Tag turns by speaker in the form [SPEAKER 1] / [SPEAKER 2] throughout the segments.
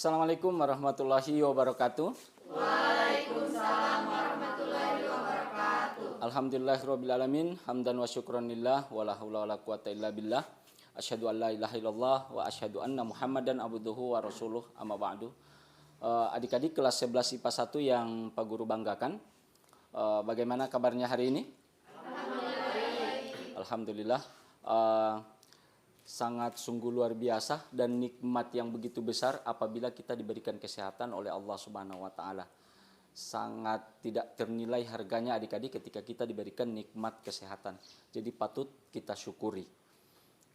[SPEAKER 1] Assalamualaikum warahmatullahi wabarakatuh.
[SPEAKER 2] Waalaikumsalam warahmatullahi wabarakatuh.
[SPEAKER 1] Alhamdulillahirabbil alamin, hamdan wa syukran lillah wa la haula wa la quwata illa billah. Asyhadu an la ilaha illallah wa asyhadu anna Muhammadan abduhu wa rasuluh, amma ba'du. Adik-adik kelas 11 IPA 1 yang Pak Guru banggakan. Bagaimana kabarnya hari ini? Alhamdulillah. Sangat sungguh luar biasa dan nikmat yang begitu besar apabila kita diberikan kesehatan oleh Allah Subhanahu wa taala. Sangat tidak ternilai harganya adik-adik ketika kita diberikan nikmat kesehatan. Jadi patut kita syukuri.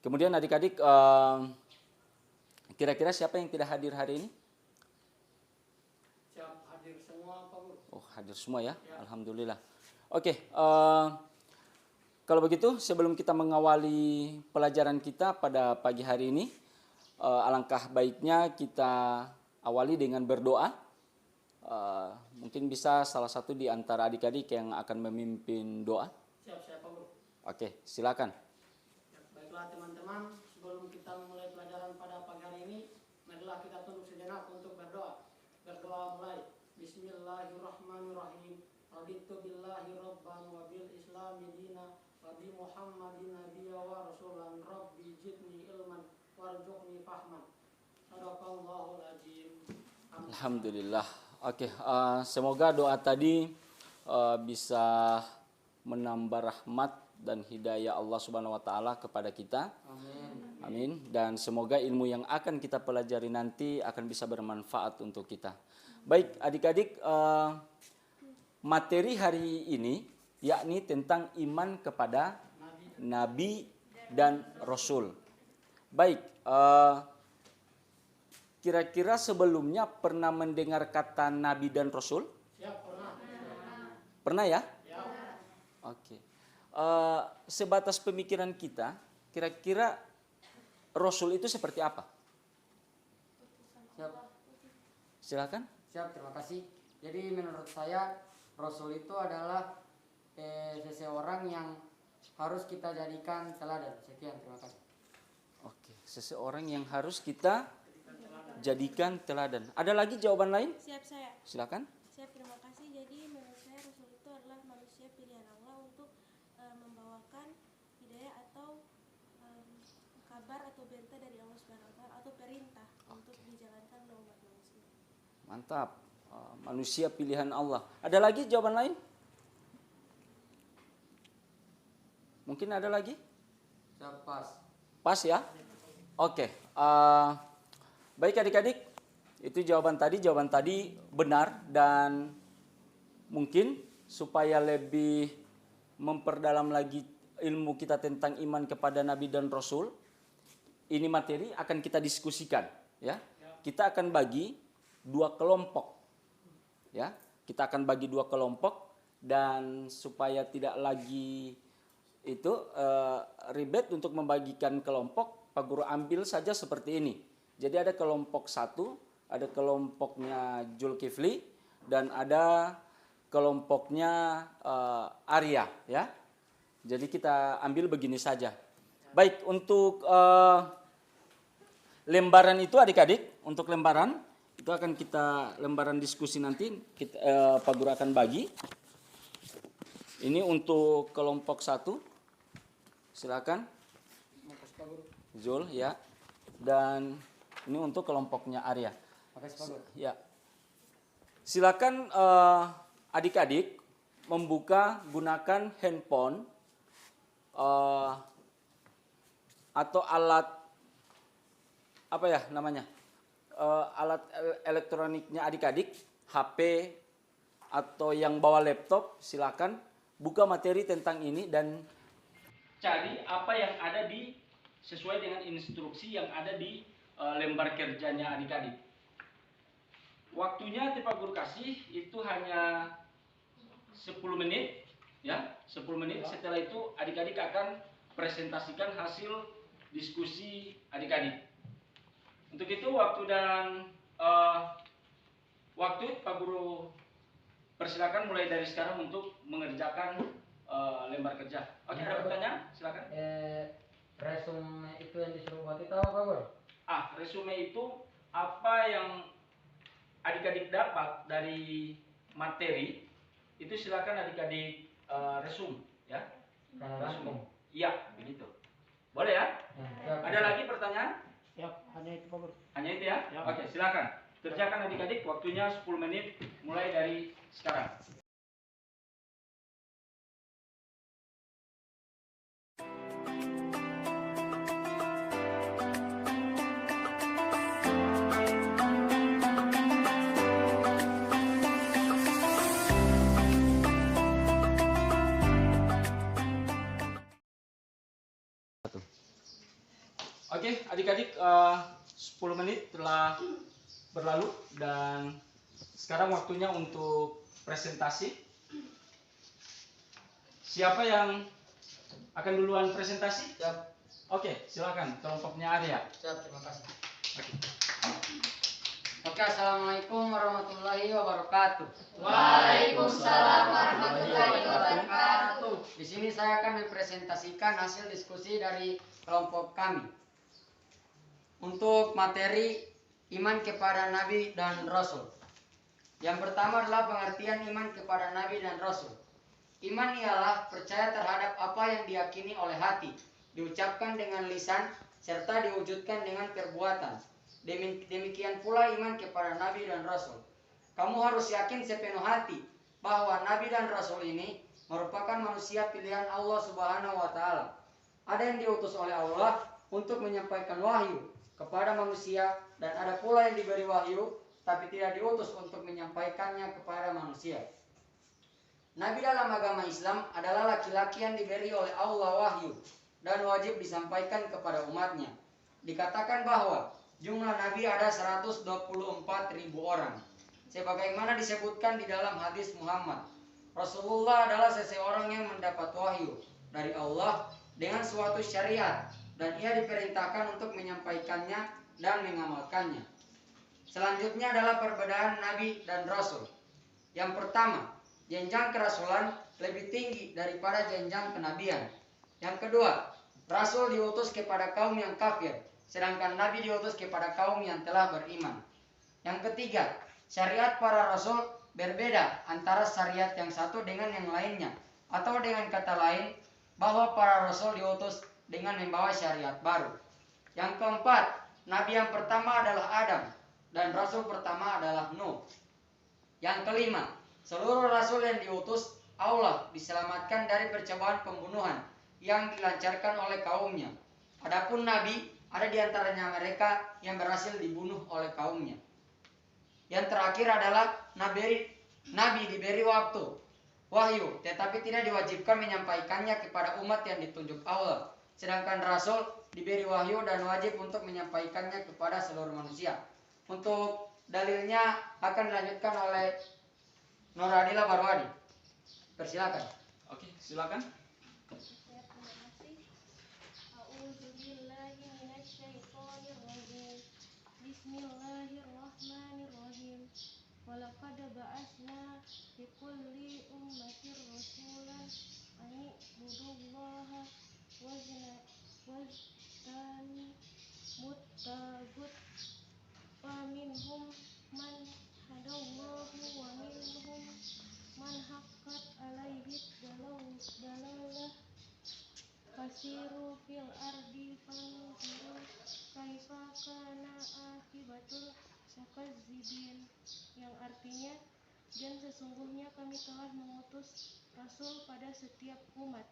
[SPEAKER 1] Kemudian adik-adik, kira-kira siapa yang tidak hadir hari ini?
[SPEAKER 3] Siap, hadir semua Pak Guru.
[SPEAKER 1] Oh, hadir semua ya. Alhamdulillah. Oke, kalau begitu, sebelum kita mengawali pelajaran kita pada pagi hari ini, alangkah baiknya kita awali dengan berdoa. Mungkin bisa salah satu di antara adik-adik yang akan memimpin doa.
[SPEAKER 3] Siap, Pak Guru.
[SPEAKER 1] Oke, silakan.
[SPEAKER 3] Ya, baiklah teman-teman, sebelum kita memulai pelajaran pada pagi hari ini, marilah kita tunduk sejenak untuk berdoa. Berdoa mulai. Bismillahirrahmanirrahim. Raditu billahi rabban wa bil islami dina wa bi Muhammadin nabiyya wa rasulan rabbi zidni ilman warzuqni fahman. Shadaqallahul azim.
[SPEAKER 1] Alhamdulillah. Oke, semoga doa tadi bisa menambah rahmat dan hidayah Allah Subhanahu wa taala kepada kita.
[SPEAKER 3] Amin.
[SPEAKER 1] Amin. Dan semoga ilmu yang akan kita pelajari nanti akan bisa bermanfaat untuk kita. Baik, adik-adik, materi hari ini yakni tentang iman kepada Nabi dan Rasul. Baik, kira-kira sebelumnya pernah mendengar kata Nabi dan Rasul?
[SPEAKER 3] Siap, pernah.
[SPEAKER 1] Pernah ya?
[SPEAKER 3] Ya.
[SPEAKER 1] Oke. Sebatas pemikiran kita, kira-kira Rasul itu seperti apa?
[SPEAKER 4] Siap,
[SPEAKER 1] Silakan.
[SPEAKER 4] siap, terima kasih. Jadi menurut saya Rasul itu adalah seseorang yang harus kita jadikan teladan. Sekian, terima kasih.
[SPEAKER 1] Oke, seseorang yang harus kita jadikan teladan. Ada lagi jawaban lain?
[SPEAKER 5] Siap saya.
[SPEAKER 1] Silakan.
[SPEAKER 5] Siap, terima kasih. Jadi menurut saya Rasul itu adalah manusia pilihan Allah untuk membawakan hidayah atau kabar atau berita dari Allah Subhanahu wa taala atau perintah untuk dijalankan oleh umat manusia.
[SPEAKER 1] Mantap. Manusia pilihan Allah. Ada lagi jawaban lain? Mungkin ada lagi?
[SPEAKER 4] Siap, pas.
[SPEAKER 1] Pas ya? Oke. Baik adik-adik, itu jawaban tadi benar, dan mungkin supaya lebih memperdalam lagi ilmu kita tentang iman kepada Nabi dan Rasul, ini materi akan kita diskusikan, ya. Kita akan bagi dua kelompok, ya. Kita akan bagi dua kelompok, dan supaya tidak lagi itu ribet untuk membagikan kelompok, Pak Guru ambil saja seperti ini. Jadi ada kelompok satu, ada kelompoknya Zulkifli, dan ada kelompoknya Arya, ya. Jadi kita ambil begini saja. Baik, untuk lembaran itu adik-adik, untuk lembaran itu akan kita lembaran diskusi nanti Pak Guru akan bagi. Ini untuk kelompok satu, silakan. Zul, ya. Dan ini untuk kelompoknya Arya.
[SPEAKER 4] Makasih, Pak Guru.
[SPEAKER 1] Ya. Silakan adik-adik membuka, gunakan handphone atau alat apa ya namanya, alat elektroniknya adik-adik, HP atau yang bawa laptop, silakan buka materi tentang ini dan cari apa yang ada di sesuai dengan instruksi yang ada di lembar kerjanya adik-adik. Waktunya Pak Guru kasih itu hanya 10 menit, ya, 10 menit. Setelah itu adik-adik akan presentasikan hasil diskusi adik-adik. Untuk itu waktu dan waktu Pak Guru persilakan mulai dari sekarang untuk mengerjakan lembar kerja. Oke, ada pertanyaan? Silakan.
[SPEAKER 4] Resume itu yang disuruh buat itu apa, Pak Guru?
[SPEAKER 1] Resume itu apa yang adik-adik dapat dari materi itu silakan adik-adik resum ya. Resum. Iya, begitu. Boleh ya? Ada lagi pertanyaan?
[SPEAKER 3] Ya, hanya itu Pak Guru.
[SPEAKER 1] Hanya itu ya?
[SPEAKER 3] Ya.
[SPEAKER 1] Oke, silakan. Kerjakan adik-adik, waktunya 10 menit mulai dari sekarang. Oke, adik-adik, 10 menit telah berlalu dan sekarang waktunya untuk presentasi. Siapa yang akan duluan presentasi?
[SPEAKER 4] Siap.
[SPEAKER 1] Oke, silakan. Kelompoknya Arya.
[SPEAKER 4] Siap, terima kasih. Oke, assalamualaikum warahmatullahi wabarakatuh.
[SPEAKER 2] Waalaikumsalam warahmatullahi wabarakatuh.
[SPEAKER 4] Di sini saya akan mempresentasikan hasil diskusi dari kelompok kami. Untuk materi iman kepada Nabi dan Rasul. Yang pertama adalah pengertian iman kepada Nabi dan Rasul. Iman ialah percaya terhadap apa yang diyakini oleh hati, diucapkan dengan lisan, serta diwujudkan dengan perbuatan. Demikian pula iman kepada Nabi dan Rasul. Kamu harus yakin sepenuh hati bahwa Nabi dan Rasul ini merupakan manusia pilihan Allah Subhanahu wa Ta'ala. Ada yang diutus oleh Allah untuk menyampaikan wahyu kepada manusia, dan ada pula yang diberi wahyu tapi tidak diutus untuk menyampaikannya kepada manusia. Nabi dalam agama Islam adalah laki-laki yang diberi oleh Allah wahyu dan wajib disampaikan kepada umatnya. Dikatakan bahwa jumlah Nabi ada 124.000 orang. Sebagaimana disebutkan di dalam hadis Muhammad, Rasulullah adalah seseorang yang mendapat wahyu dari Allah dengan suatu syariat, dan ia diperintahkan untuk menyampaikannya dan mengamalkannya. Selanjutnya adalah perbedaan Nabi dan Rasul. Yang pertama, jenjang kerasulan lebih tinggi daripada jenjang kenabian. Yang kedua, Rasul diutus kepada kaum yang kafir, sedangkan Nabi diutus kepada kaum yang telah beriman. Yang ketiga, syariat para Rasul berbeda antara syariat yang satu dengan yang lainnya, atau dengan kata lain, bahwa para Rasul diutus dengan membawa syariat baru. Yang keempat, Nabi yang pertama adalah Adam dan Rasul pertama adalah Nuh. Yang kelima, seluruh Rasul yang diutus Allah diselamatkan dari percobaan pembunuhan yang dilancarkan oleh kaumnya. Adapun Nabi, ada di antaranya mereka yang berhasil dibunuh oleh kaumnya. Yang terakhir adalah Nabi diberi waktu wahyu, tetapi tidak diwajibkan menyampaikannya kepada umat yang ditunjuk Allah. Sedangkan Rasul diberi wahyu dan wajib untuk menyampaikannya kepada seluruh manusia. Untuk dalilnya akan dilanjutkan oleh Nur Adila Barwadi. Persilakan.
[SPEAKER 1] Oke, silakan.
[SPEAKER 5] Terima kasih. A'udzubillahi minasyaitonirrajim. Bismillahirrahmanirrahim. Walaqad ba'atsna fi kulli ummatin rasulan an i'budullaha wajtanibuttagut wa minhum man hadallahu wa minhum man haqqat alaihi dalalah fasiru fil ardi fanzuru kaifa kana akibatul mukazzibin, yang artinya, dan sesungguhnya kami telah mengutus Rasul pada setiap umat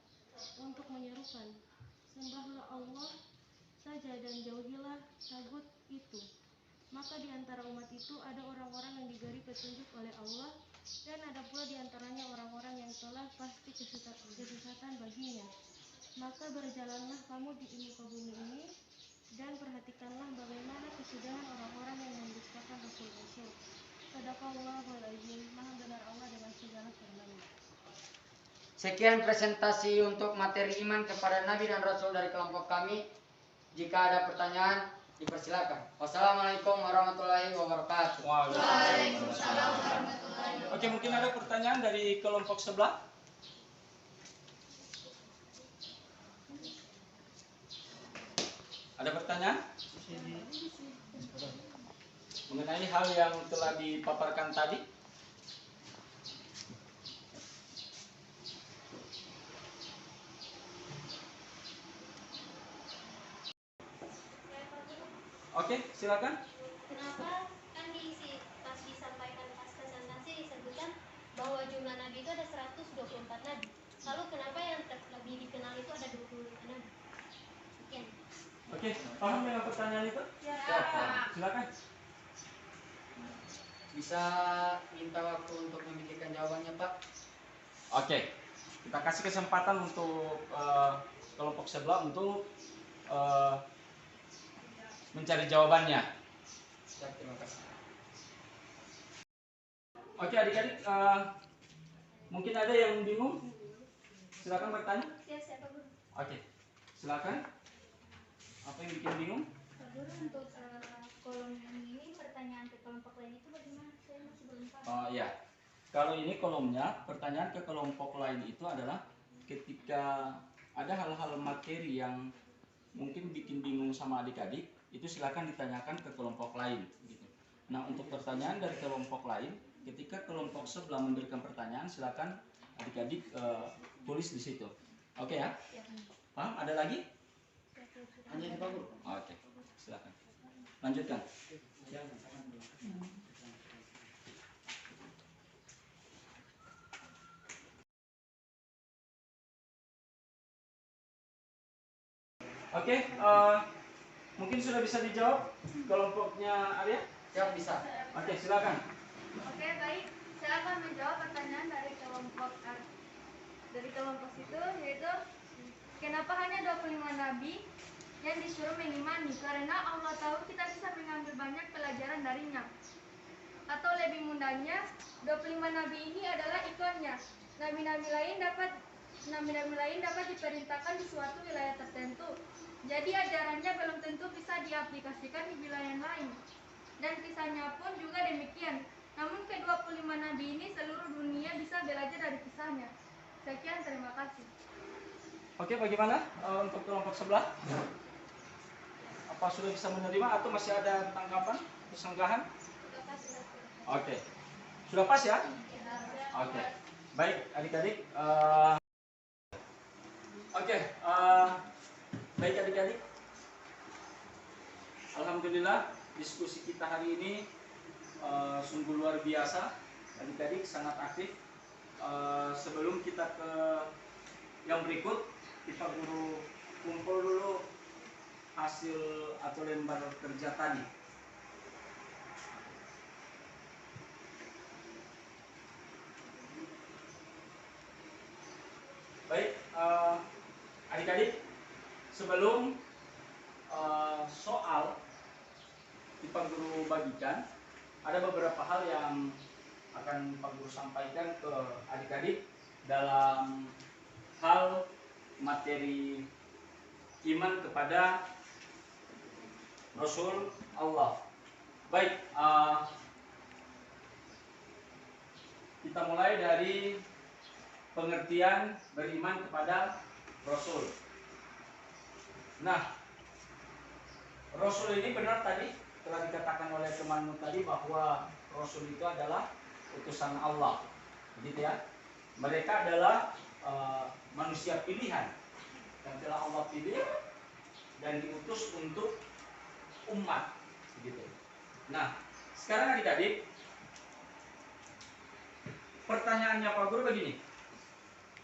[SPEAKER 5] untuk menyerukan, sembahlah Allah saja dan jauhilah tagut itu. Maka di antara umat itu ada orang-orang yang diberi petunjuk oleh Allah, dan ada pula di antaranya orang-orang yang telah pasti kesesatan baginya. Maka berjalanlah kamu di muka bumi ini, dan perhatikanlah bagaimana kesudahan orang-orang yang mendustakan Rasul-Rasul. Shadaqallahul Azim. Maha benar Allah dengan segala firman-Nya.
[SPEAKER 4] Sekian presentasi untuk materi iman kepada Nabi dan Rasul dari kelompok kami. Jika ada pertanyaan, dipersilakan. Wassalamualaikum warahmatullahi wabarakatuh.
[SPEAKER 2] Waalaikumsalam warahmatullahi wabarakatuh.
[SPEAKER 1] Oke, mungkin ada pertanyaan dari kelompok sebelah. Ada pertanyaan? mengenai hal yang telah dipaparkan tadi? Oke, silakan.
[SPEAKER 2] Kenapa kan pas disampaikan pas presentasi disebutkan bahwa jumlah nabi itu ada 124 nabi. Lalu kenapa yang lebih dikenal itu ada 25 nabi? Sekian.
[SPEAKER 1] Oke, paham dengan pertanyaan itu?
[SPEAKER 2] Ya.
[SPEAKER 1] Silakan.
[SPEAKER 4] Bisa minta waktu untuk memikirkan jawabannya, Pak?
[SPEAKER 1] Oke, kita kasih kesempatan untuk kelompok sebelah untuk mencari jawabannya.
[SPEAKER 4] Siap, terima kasih.
[SPEAKER 1] Oke, adik-adik, mungkin ada yang bingung? Silakan bertanya.
[SPEAKER 2] Siapa guru?
[SPEAKER 1] Oke, silakan. Apa yang bikin bingung?
[SPEAKER 2] Guru, untuk kolom ini pertanyaan ke kelompok lain itu bagaimana? Saya masih belum paham.
[SPEAKER 1] Oh iya, kalau ini kolomnya, pertanyaan ke kelompok lain itu adalah ketika ada hal-hal materi yang mungkin bikin bingung sama adik-adik, itu silakan ditanyakan ke kelompok lain. Gitu. Nah, untuk pertanyaan dari kelompok lain, ketika kelompok sebelah memberikan pertanyaan, silakan adik-adik tulis di situ. Oke ya? Paham? Ada lagi?
[SPEAKER 4] Hanya itu, Pak Guru.
[SPEAKER 1] Oke, silakan. Lanjutkan. Oke, mungkin sudah bisa dijawab kelompoknya Arya?
[SPEAKER 4] Siap, bisa.
[SPEAKER 1] Oke, silakan.
[SPEAKER 6] Oke, baik. Saya akan menjawab pertanyaan dari kelompok itu, yaitu kenapa hanya 25 nabi yang disuruh mengimani? Karena Allah tahu kita bisa mengambil banyak pelajaran darinya. Atau lebih mudahnya, 25 nabi ini adalah ikonnya. Nabi-nabi lain dapat diperintahkan di suatu wilayah tertentu. Jadi ajarannya belum tentu bisa diaplikasikan di wilayah lain. Dan kisahnya pun juga demikian. Namun ke-25 nabi ini seluruh dunia bisa belajar dari kisahnya. Sekian, terima kasih.
[SPEAKER 1] Oke, bagaimana untuk kelompok sebelah? Apa sudah bisa menerima atau masih ada tanggapan, persenggahan? Oke, sudah pas ya? Oke, baik adik-adik. Baik adik-adik. Alhamdulillah diskusi kita hari ini sungguh luar biasa. Adik-adik sangat aktif. Sebelum kita ke yang berikut, kita guru kumpul dulu hasil atau lembar kerja tadi. Baik, adik-adik, sebelum soal Pak Guru bagikan, ada beberapa hal yang akan Pak Guru sampaikan ke adik-adik dalam hal materi iman kepada Rasul Allah. Baik, kita mulai dari pengertian beriman kepada Rasul. Nah, Rasul ini benar tadi telah dikatakan oleh temanmu tadi bahwa Rasul itu adalah utusan Allah, begitu ya. Mereka adalah manusia pilihan yang telah Allah pilih dan diutus untuk umat, begitu. Nah, sekarang adik-adik, pertanyaannya Pak Guru begini,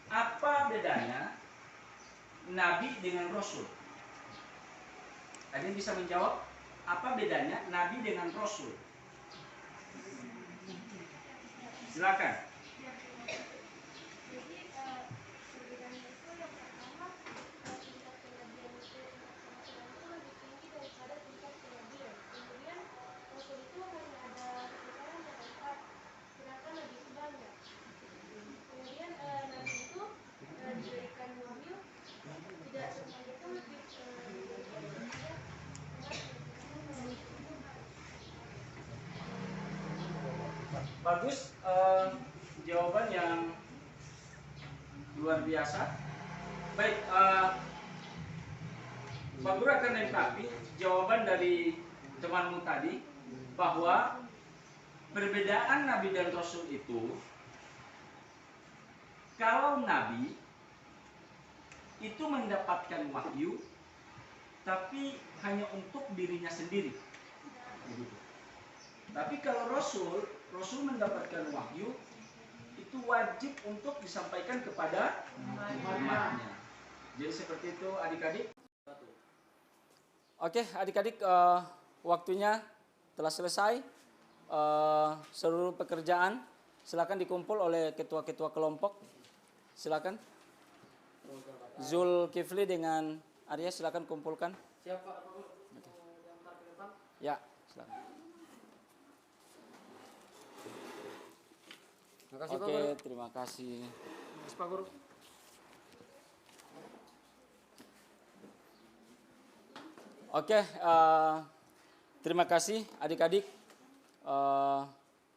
[SPEAKER 1] apa bedanya Nabi dengan Rasul? Ada yang bisa menjawab? Apa bedanya Nabi dengan Rasul? Silakan.
[SPEAKER 5] Jadi perbedaannya itu yang pertama, tingkat kenabian itu lebih tinggi daripada tingkat kenabian. Kemudian Rasul itu hanya ada sekitar yang 4, sedangkan Nabi itu banyak. Kemudian Nabi itu diberikan wahyu tidak semuanya itu lebih diberikan manusia.
[SPEAKER 1] Bagus, jawaban yang luar biasa. Baik, Pak Guru akan lengkapi jawaban dari temanmu tadi bahwa perbedaan nabi dan rasul itu, kalau nabi itu mendapatkan wahyu tapi hanya untuk dirinya sendiri. Begitu. Tapi kalau rasul mendapatkan wahyu itu wajib untuk disampaikan kepada umatnya. Jadi seperti itu adik-adik. Oke, adik-adik, waktunya telah selesai. Seluruh pekerjaan silakan dikumpul oleh ketua-ketua kelompok. Silakan. Zulkifli dengan Arya silakan kumpulkan.
[SPEAKER 3] Siapa Pak Guru? Diantar ke depan.
[SPEAKER 1] Ya, silakan.
[SPEAKER 4] Terima kasih Pak
[SPEAKER 1] Oke,
[SPEAKER 4] Guru.
[SPEAKER 1] terima kasih.
[SPEAKER 3] Pak Guru.
[SPEAKER 1] Oke, terima kasih adik-adik.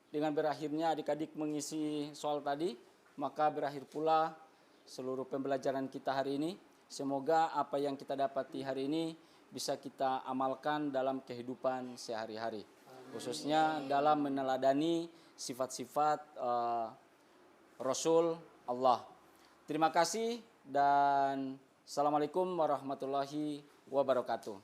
[SPEAKER 1] Dengan berakhirnya adik-adik mengisi soal tadi, maka berakhir pula seluruh pembelajaran kita hari ini. Semoga apa yang kita dapati hari ini bisa kita amalkan dalam kehidupan sehari-hari, khususnya dalam meneladani sifat-sifat Rasul Allah. Terima kasih dan Assalamualaikum warahmatullahi wabarakatuh.